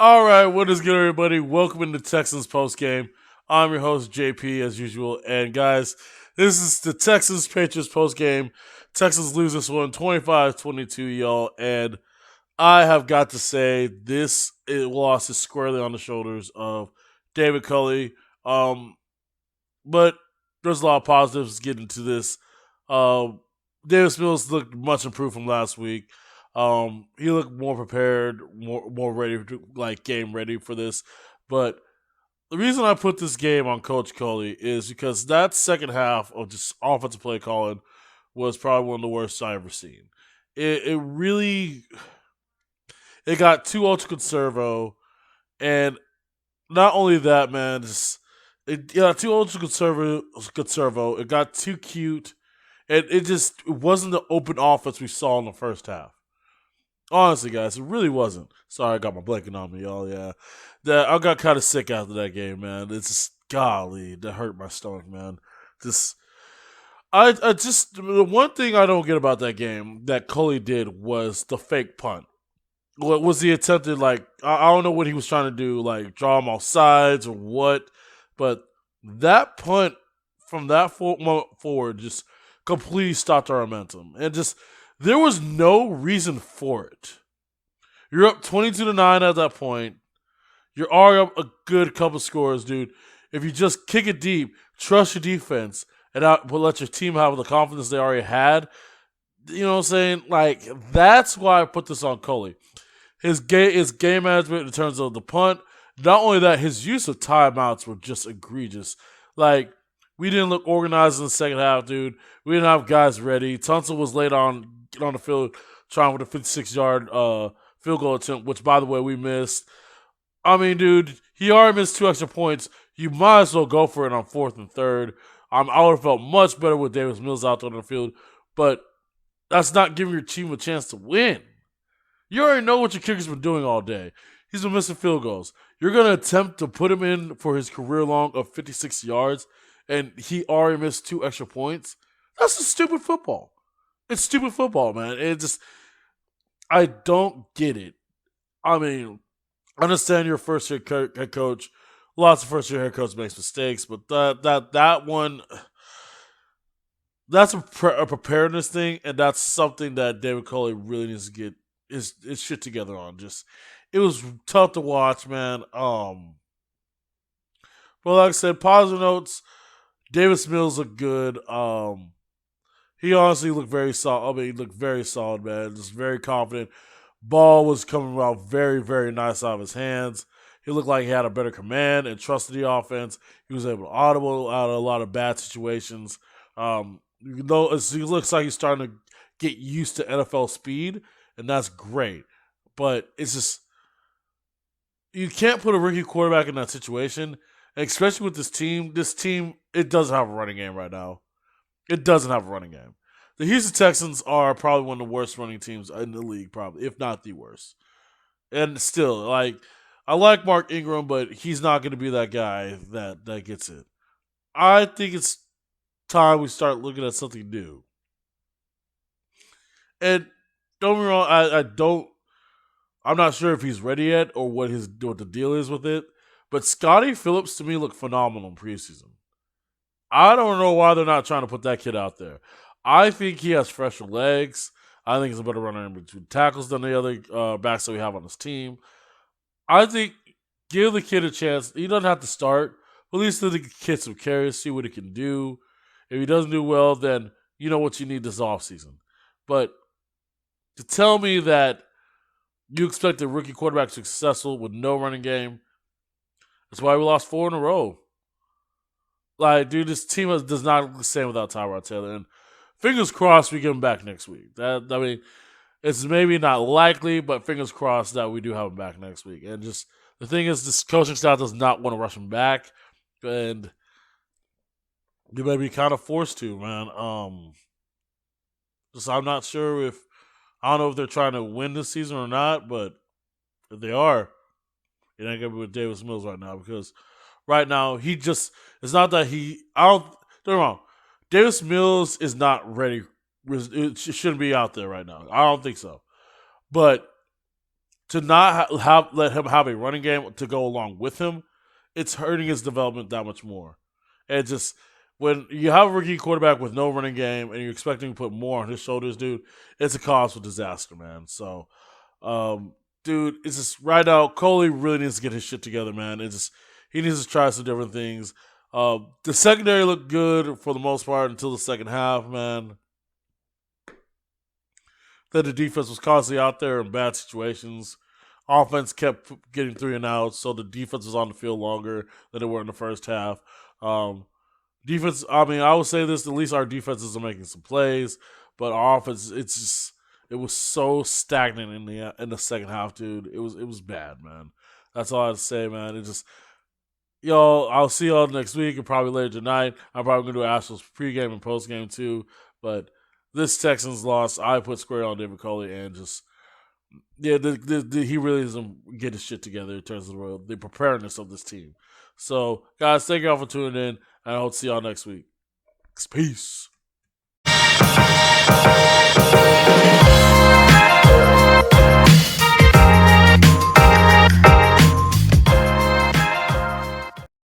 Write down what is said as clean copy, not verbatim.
All right, what is good, everybody? Welcome into Texans Postgame. I'm your host, JP, as usual. And guys, this is the Texans Patriots postgame. Texans lose this one 25-22, y'all. And I have got to say, this loss is squarely on the shoulders of David Culley. Um, but there's a lot of positives getting to this. Um, Davis Mills looked much improved from last week. He looked more prepared, more ready, game ready for this. But the reason I put this game on Coach Culley is because that second half of just offensive play calling was probably one of the worst I ever seen. It really it got too ultra conservo, and not only that, man, just it got too ultra conservo. It got too cute, and it wasn't the open offense we saw in the first half. Honestly, guys, it really wasn't. Sorry, I got my blanket on me, y'all. Yeah, that I got kind of sick after that game, man. It's just golly, that hurt my stomach, man. Just I just the one thing I don't get about that game that Coley did was the fake punt. What was the attempted I don't know what he was trying to do, like draw him off sides or what, but that punt from that moment forward just completely stopped our momentum, and just there was no reason for it. You're up 22-9 at that point. You're already up a good couple scores, dude. If you just kick it deep, trust your defense, and let your team have the confidence they already had, you know what I'm saying? Like, that's why I put this on Coley. His game management in terms of the punt. Not only that, his use of timeouts were just egregious. Like, we didn't look organized in the second half, dude. We didn't have guys ready. Tunsil was late on the field trying with a 56-yard field goal attempt, which, by the way, we missed. I mean, dude, he already missed 2 extra points. You might as well go for it on 4th and 3rd. I would have felt much better with Davis Mills out there on the field, but that's not giving your team a chance to win. You already know what your kicker's been doing all day. He's been missing field goals. You're going to attempt to put him in for his career long of 56 yards, and he already missed 2 extra points? That's just stupid football. It's stupid football, man. I don't get it. I mean, I understand you're a first-year head coach. Lots of first-year head coaches makes mistakes, but that one, that's a preparedness thing, and that's something that David Culley really needs to get his shit together on. Just, it was tough to watch, man. But like I said, positive notes. Davis Mills looked good. He honestly looked very solid. I mean, he looked very solid, man. Just very confident. Ball was coming out very, very nice out of his hands. He looked like he had a better command and trusted the offense. He was able to audible out of a lot of bad situations. He looks like he's starting to get used to NFL speed, and that's great. But it's just, you can't put a rookie quarterback in that situation, especially with this team. This team, it doesn't have a running game right now. It doesn't have a running game. The Houston Texans are probably one of the worst running teams in the league, probably, if not the worst. And still, I like Mark Ingram, but he's not going to be that guy that gets it. I think it's time we start looking at something new. And don't get me wrong, I'm not sure if he's ready yet or what the deal is with it. But Scotty Phillips to me looked phenomenal in preseason. I don't know why they're not trying to put that kid out there. I think he has fresher legs. I think he's a better runner in between tackles than the other backs that we have on this team. I think give the kid a chance. He doesn't have to start, but at least let the kid some carries, see what he can do. If he doesn't do well, then you know what you need this offseason. But to tell me that you expect a rookie quarterback to be successful with no running game, that's why we lost 4 in a row. Like, dude, this team does not look the same without Tyrod Taylor. And fingers crossed we get him back next week. It's maybe not likely, but fingers crossed that we do have him back next week. And just the thing is, this coaching staff does not want to rush him back, and you may be kind of forced to, man. I'm not sure I don't know if they're trying to win this season or not, but if they are, it ain't gonna be with Davis Mills right now, because right now it's not that don't get me wrong. Davis Mills is not ready. It shouldn't be out there right now. I don't think so. But to not let him have a running game to go along with him, it's hurting his development that much more. And just when you have a rookie quarterback with no running game and you're expecting to put more on his shoulders, dude, it's a cause for disaster, man. So, dude, it's just right now. Coley really needs to get his shit together, man. It's just he needs to try some different things. The secondary looked good for the most part until the second half, man. Then the defense was constantly out there in bad situations. Offense kept getting 3 and outs, so the defense was on the field longer than they were in the first half. Defense, I mean, I would say this, at least our defenses are making some plays, but our offense, it was so stagnant in the second half, dude. It was bad, man. That's all I'd say, man. It just, y'all, I'll see y'all next week and probably later tonight. I'm probably gonna do Astros pregame and postgame too, but this Texans loss, I put square on David Coley and just he really doesn't get his shit together in terms of the preparedness of this team. So, guys, thank y'all for tuning in, and I hope to see y'all next week. Peace.